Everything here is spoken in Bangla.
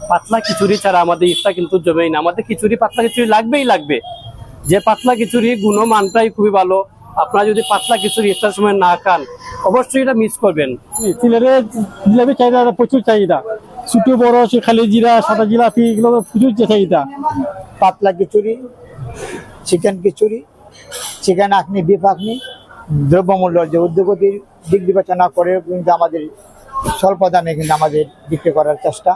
পাতলা খিচুড়ি ছাড়া আমাদের ইফতার কিন্তু জমেই না। আমাদের খিচুড়ি, পাতলা খিচুড়ি লাগবেই লাগবে। যে পাতলা খিচুড়ি গুণমানটাই খুবই ভালো। আপনারা যদি পাতলা খিচুড়ি ইফতার সময় না খান, অবশ্যই এটা মিস করবেন। সিলেটের জিলাপি চাহিদা প্রচুর চাহিদা, ছোট বড় খালি জিরা, সাদা জিলাপি, এগুলো প্রচুর চাহিদা। পাতলা খিচুড়ি, চিকেন খিচুড়ি, চিকেন আখনি, বিফ আখনি, দ্রব্যমূল্য যে উদ্যোগতির দিক বিবেচনা করে কিন্তু আমাদের স্বল্প দামে কিন্তু আমাদের বিক্রি করার চেষ্টা।